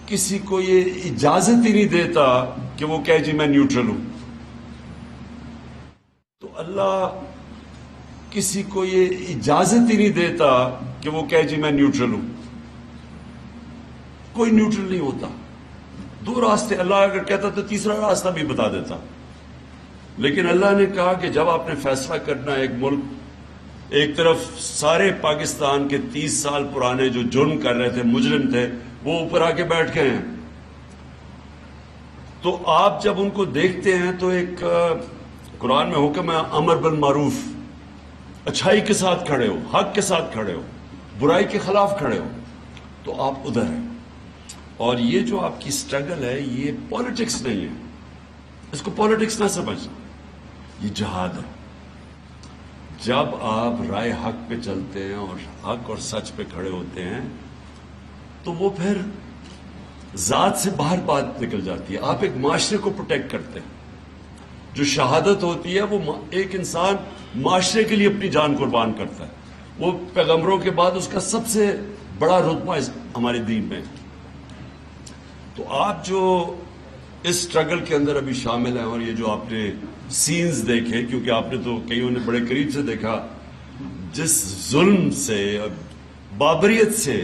کسی کو یہ اجازت ہی نہیں دیتا کہ وہ کہے جی میں نیوٹرل ہوں. تو اللہ کسی کو یہ اجازت ہی نہیں دیتا کہ وہ کہے جی میں نیوٹرل ہوں. کوئی نیوٹرل نہیں ہوتا. دو راستے اللہ اگر کہتا تو تیسرا راستہ بھی بتا دیتا. لیکن اللہ نے کہا کہ جب آپ نے فیصلہ کرنا ہے ایک ملک، ایک طرف سارے پاکستان کے 30 سال پرانے جو جرم کر رہے تھے، مجرم تھے، وہ اوپر آ کے بیٹھ گئے ہیں. تو آپ جب ان کو دیکھتے ہیں تو ایک قرآن میں حکم ہے امر بالمعروف، اچھائی کے ساتھ کھڑے ہو، حق کے ساتھ کھڑے ہو، برائی کے خلاف کھڑے ہو، تو آپ ادھر ہیں. اور یہ جو آپ کی سٹرگل ہے یہ پالیٹکس نہیں ہے، اس کو پالیٹکس نہ سمجھنا، یہ جہاد ہے. جب آپ رائے حق پہ چلتے ہیں اور حق اور سچ پہ کھڑے ہوتے ہیں تو وہ پھر ذات سے باہر بات نکل جاتی ہے. آپ ایک معاشرے کو پروٹیکٹ کرتے ہیں. جو شہادت ہوتی ہے وہ ایک انسان معاشرے کے لیے اپنی جان قربان کرتا ہے. وہ پیغمبروں کے بعد اس کا سب سے بڑا رتبہ ہمارے دین میں. تو آپ جو اس سٹرگل کے اندر ابھی شامل ہیں اور یہ جو آپ نے سینز دیکھے، کیونکہ آپ نے تو کئیوں نے بڑے قریب سے دیکھا جس ظلم سے، بابریت سے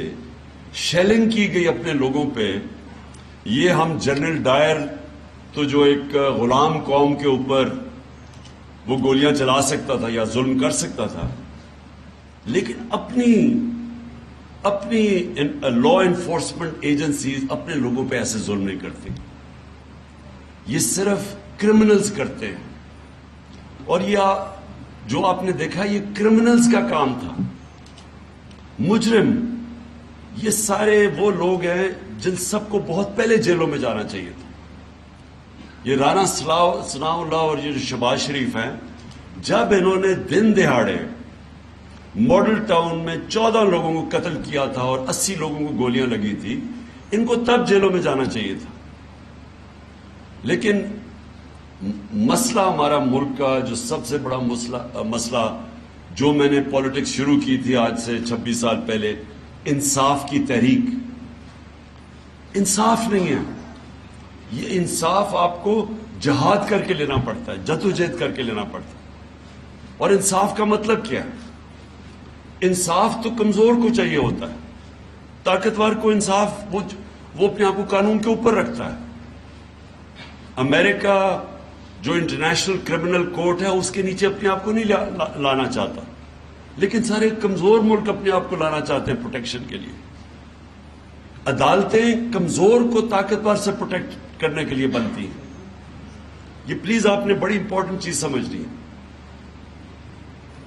شیلنگ کی گئی اپنے لوگوں پہ. یہ ہم جنرل ڈائر تو جو ایک غلام قوم کے اوپر وہ گولیاں چلا سکتا تھا یا ظلم کر سکتا تھا، لیکن اپنی لا انفورسمنٹ ایجنسیز اپنے لوگوں پہ ایسے ظلم نہیں کرتی. یہ صرف کرمنلز کرتے ہیں. اور یہ جو آپ نے دیکھا یہ کرمنلز کا کام تھا. مجرم یہ سارے وہ لوگ ہیں جن سب کو بہت پہلے جیلوں میں جانا چاہیے تھا. یہ رانا ثناء اللہ اور یہ جو شہباز شریف ہیں، جب انہوں نے دن دہاڑے ماڈل ٹاؤن میں 14 لوگوں کو قتل کیا تھا اور 80 لوگوں کو گولیاں لگی تھی، ان کو تب جیلوں میں جانا چاہیے تھا. لیکن مسئلہ ہمارا ملک کا جو سب سے بڑا مسئلہ جو میں نے پالیٹکس شروع کی تھی آج سے 26 سال پہلے، انصاف کی تحریک. انصاف نہیں ہے. یہ انصاف آپ کو جہاد کر کے لینا پڑتا ہے، جدوجہد کر کے لینا پڑتا ہے. اور انصاف کا مطلب کیا ہے؟ انصاف تو کمزور کو چاہیے ہوتا ہے. طاقتور کو انصاف وہ اپنے آپ کو قانون کے اوپر رکھتا ہے. امریکہ جو انٹرنیشنل کرمنل کورٹ ہے اس کے نیچے اپنے آپ کو نہیں لانا چاہتا، لیکن سارے کمزور ملک اپنے آپ کو لانا چاہتے ہیں پروٹیکشن کے لیے. عدالتیں کمزور کو طاقتور سے پروٹیکٹ کرنے کے لیے بنتی ہیں. یہ پلیز آپ نے بڑی امپورٹنٹ چیز سمجھنی ہے.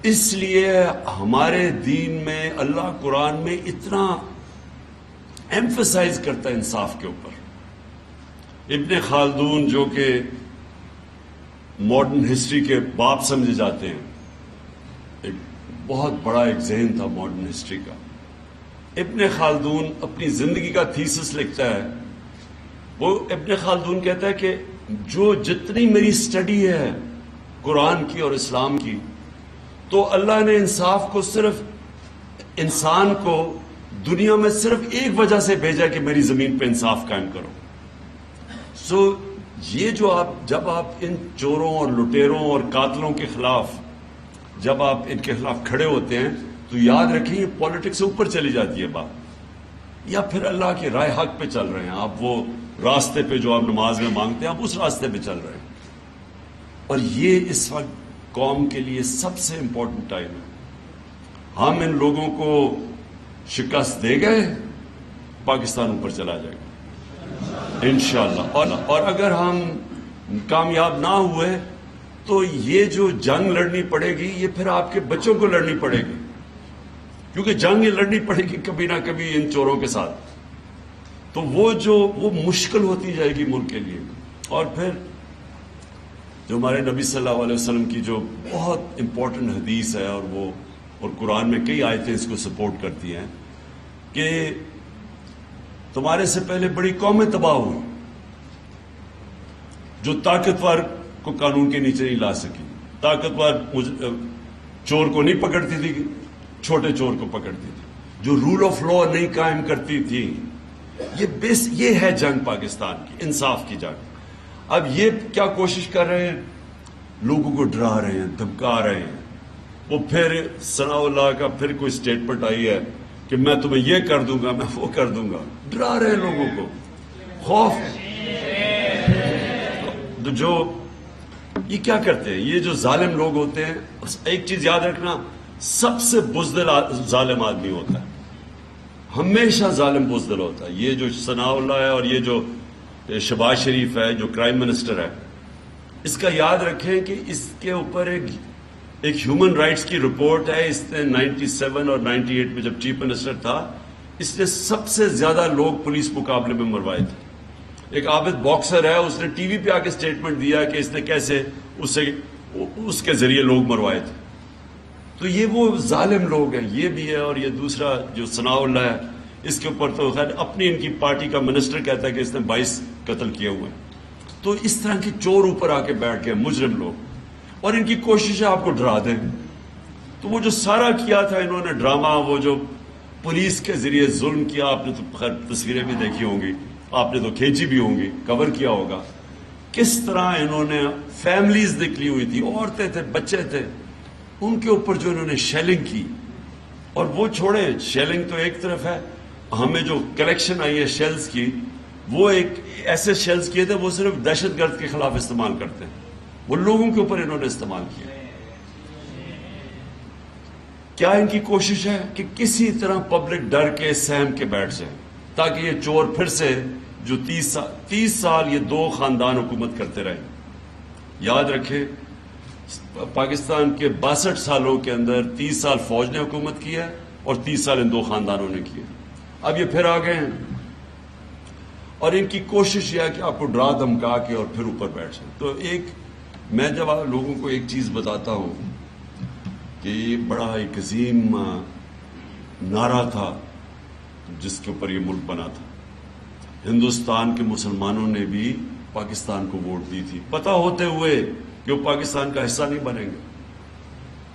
اس لیے ہمارے دین میں اللہ قرآن میں اتنا ایمفسائز کرتا ہے انصاف کے اوپر. ابن خلدون جو کہ ماڈرن ہسٹری کے باپ سمجھے جاتے ہیں، ایک بہت بڑا ایک ذہن تھا ماڈرن ہسٹری کا. ابن خلدون اپنی زندگی کا تھیسس لکھتا ہے. وہ ابن خلدون کہتا ہے کہ جو جتنی میری سٹڈی ہے قرآن کی اور اسلام کی، تو اللہ نے انصاف کو صرف انسان کو دنیا میں صرف ایک وجہ سے بھیجا کہ میری زمین پہ انصاف قائم کرو. یہ جو جب آپ ان چوروں اور لٹیروں اور قاتلوں کے خلاف جب آپ ان کے خلاف کھڑے ہوتے ہیں تو یاد رکھیں یہ پالیٹکس سے اوپر چلی جاتی ہے بات. یا پھر اللہ کے رائے حق پہ چل رہے ہیں آپ، وہ راستے پہ جو آپ نماز میں مانگتے ہیں آپ اس راستے پہ چل رہے ہیں. اور یہ اس وقت قوم کے لیے سب سے امپورٹنٹ ٹائم ہے. ہم ان لوگوں کو شکست دے گئے، پاکستان اوپر چلا جائے گا انشاءاللہ. اور اگر ہم کامیاب نہ ہوئے تو یہ جو جنگ لڑنی پڑے گی یہ پھر آپ کے بچوں کو لڑنی پڑے گی، کیونکہ جنگ یہ لڑنی پڑے گی کبھی نہ کبھی ان چوروں کے ساتھ. تو وہ مشکل ہوتی جائے گی ملک کے لیے. اور پھر جو ہمارے نبی صلی اللہ علیہ وسلم کی جو بہت امپورٹنٹ حدیث ہے اور قرآن میں کئی آیتیں اس کو سپورٹ کرتی ہیں کہ تمہارے سے پہلے بڑی قومیں تباہ ہوئی جو طاقتور کو قانون کے نیچے نہیں لا سکی. طاقتور چور کو نہیں پکڑتی تھی، چھوٹے چور کو پکڑتی تھی. جو رول آف لا نہیں قائم کرتی تھی، یہ ہے جنگ پاکستان کی، انصاف کی جنگ۔ اب یہ کیا کوشش کر رہے ہیں؟ لوگوں کو ڈرا رہے ہیں، دھمکا رہے ہیں۔ وہ پھر ثناء اللہ کا پھر کوئی اسٹیٹمنٹ آئی ہے کہ میں تمہیں یہ کر دوں گا، میں وہ کر دوں گا۔ ڈرا رہے ہیں لوگوں کو، خوف۔ تو جو یہ کیا کرتے ہیں، یہ جو ظالم لوگ ہوتے ہیں، ایک چیز یاد رکھنا، سب سے بزدل ظالم آدمی ہوتا ہے، ہمیشہ ظالم بزدل ہوتا ہے۔ یہ جو ثناء اللہ ہے اور یہ جو شہباز شریف ہے جو کرائم منسٹر ہے، اس کا یاد رکھیں کہ اس کے اوپر ایک ہیومن رائٹس کی رپورٹ ہے۔ اس نے 97 اور 98 میں جب چیف منسٹر تھا، اس نے سب سے زیادہ لوگ پولیس مقابلے میں مروائے تھے۔ ایک عابد باکسر ہے، اس نے ٹی وی پہ آ کے اسٹیٹمنٹ دیا کہ اس نے کیسے اس کے ذریعے لوگ مروائے تھے۔ تو یہ وہ ظالم لوگ ہیں، یہ بھی ہے۔ اور یہ دوسرا جو ثناء اللہ ہے، اس کے اوپر تو خیر اپنی ان کی پارٹی کا منسٹر کہتا ہے کہ اس نے 22 قتل کیے ہوئے ہیں۔ تو اس طرح کے چور اوپر آ کے بیٹھ گئے، مجرم لوگ، اور ان کی کوشش ہے آپ کو ڈرا دیں۔ تو وہ جو سارا کیا تھا انہوں نے ڈرامہ، وہ جو پولیس کے ذریعے ظلم کیا، آپ نے تو خیر تصویریں بھی دیکھی ہوں گی، آپ نے تو کھینچی بھی ہوں گی، کور کیا ہوگا، کس طرح انہوں نے فیملیز نکلی ہوئی تھی، عورتیں تھے، بچے تھے، ان کے اوپر جو انہوں نے شیلنگ کی۔ اور وہ چھوڑے، شیلنگ تو ایک طرف ہے، ہمیں جو کلیکشن آئی ہے شیلز کی، وہ ایک ایسے شیلز کیے تھے وہ صرف دہشت گرد کے خلاف استعمال کرتے ہیں، وہ لوگوں کے اوپر انہوں نے استعمال کیا۔ کیا ان کی کوشش ہے کہ کسی طرح پبلک ڈر کے سہم کے بیٹھ جائے، تاکہ یہ چور پھر سے جو 30 سال یہ دو خاندان حکومت کرتے رہے۔ یاد رکھیں، پاکستان کے 62 سالوں کے اندر 30 سال فوج نے حکومت کی ہے اور 30 سال ان دو خاندانوں نے کی ہے۔ اب یہ پھر آ گئے ہیں، اور ان کی کوشش یہ ہے کہ آپ کو ڈرا دھمکا کے اور پھر اوپر بیٹھ جائیں۔ تو میں جب لوگوں کو ایک چیز بتاتا ہوں کہ یہ بڑا ایک عظیم نعرہ تھا جس کے اوپر یہ ملک بنا تھا، ہندوستان کے مسلمانوں نے بھی پاکستان کو ووٹ دی تھی، پتہ ہوتے ہوئے کہ وہ پاکستان کا حصہ نہیں بنیں گے۔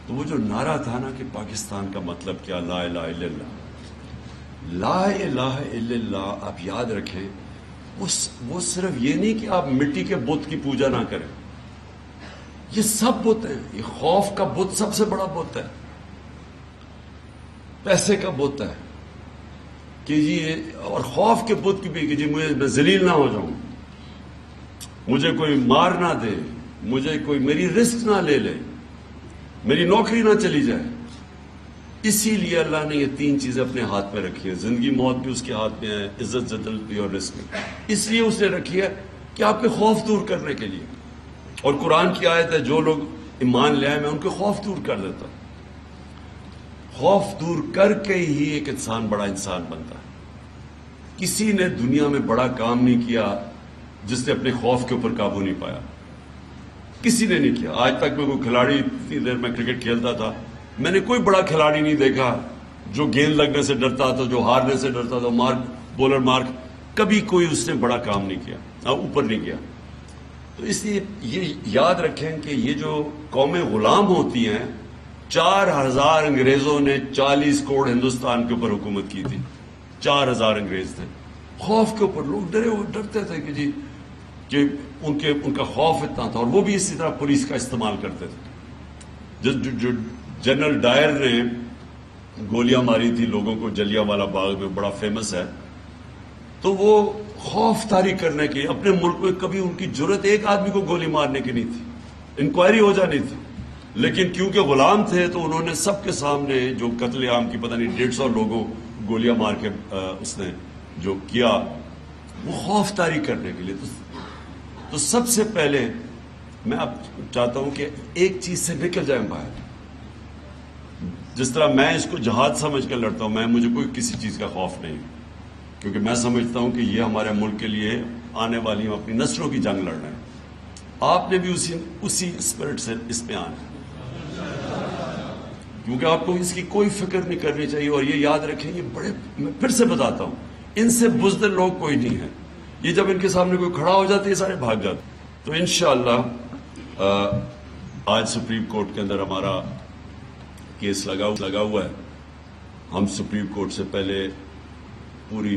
تو وہ جو نعرہ تھا نا کہ پاکستان کا مطلب کیا، لا الہ الا اللہ، لا الہ الا اللہ، آپ یاد رکھیں، وہ صرف یہ نہیں کہ آپ مٹی کے بت کی پوجا نہ کریں، یہ سب بت ہیں۔ یہ خوف کا بت سب سے بڑا بت ہے، پیسے کا بت ہے کہ جی، اور خوف کے بت کی بھی کہ جی میں ذلیل نہ ہو جاؤں، مجھے کوئی مار نہ دے، مجھے کوئی میری رزق نہ لے لے، میری نوکری نہ چلی جائے۔ اسی لیے اللہ نے یہ 3 چیزیں اپنے ہاتھ میں رکھی ہیں، زندگی موت بھی اس کے ہاتھ میں ہے، عزت ذلت بھی اور رزق بھی۔ اس لیے اس نے رکھی ہے کہ آپ کے خوف دور کرنے کے لیے۔ اور قرآن کی آیت ہے، جو لوگ ایمان لے آئے میں ان کے خوف دور کر دیتا ہوں۔ خوف دور کر کے ہی ایک انسان بڑا انسان بنتا ہے۔ کسی نے دنیا میں بڑا کام نہیں کیا جس نے اپنے خوف کے اوپر قابو نہیں پایا، کسی نے نہیں کیا۔ آج تک میں کوئی کھلاڑی، اتنی دیر میں کرکٹ کھیلتا تھا، میں نے کوئی بڑا کھلاڑی نہیں دیکھا جو گیند لگنے سے ڈرتا تھا، جو ہارنے سے ڈرتا تھا، بولر مارک، کبھی کوئی اس نے بڑا کام نہیں کیا، اوپر نہیں کیا۔ تو اس لیے یہ یاد رکھیں کہ یہ جو قومیں غلام ہوتی ہیں، 4000 انگریزوں نے 40 کروڑ ہندوستان کے اوپر حکومت کی تھی، 4000 انگریز تھے، خوف کے اوپر لوگ ڈرتے تھے کہ جی، کہ ان کا خوف اتنا تھا، اور وہ بھی اسی طرح پولیس کا استعمال کرتے تھے۔ جو جنرل ڈائر نے گولیاں ماری تھی لوگوں کو جلیانوالہ باغ میں، بڑا فیمس ہے، تو وہ خوف طاری کرنے کی، اپنے ملک میں کبھی ان کی جرت ایک آدمی کو گولی مارنے کی نہیں تھی، انکوائری ہو جانی تھی، لیکن کیونکہ غلام تھے تو انہوں نے سب کے سامنے جو قتل عام کی پتہ نہیں 150 لوگوں گولیاں مار کے اس نے جو کیا، وہ خوف طاری کرنے کے لیے۔ تو سب سے پہلے میں اب چاہتا ہوں کہ ایک چیز سے نکل جائیں باہر۔ جس طرح میں اس کو جہاد سمجھ کر لڑتا ہوں، مجھے کوئی کسی چیز کا خوف نہیں، کیونکہ میں سمجھتا ہوں کہ یہ ہمارے ملک کے لیے آنے والی اپنی نسلوں کی جنگ لڑنا ہے۔ آپ نے بھی اسی اسپرٹ سے اس میں آنا ہے، کیونکہ آپ کو اس کی کوئی فکر نہیں کرنی چاہیے۔ اور یہ یاد رکھیں، یہ بڑے، میں پھر سے بتاتا ہوں، ان سے بزدل لوگ کوئی نہیں ہے، یہ جب ان کے سامنے کوئی کھڑا ہو جاتے ہیں سارے بھاگ جاتے۔ تو انشاءاللہ آج سپریم کورٹ کے اندر ہمارا کیس لگا ہوا ہے۔ ہم سپریم کورٹ سے پہلے پوری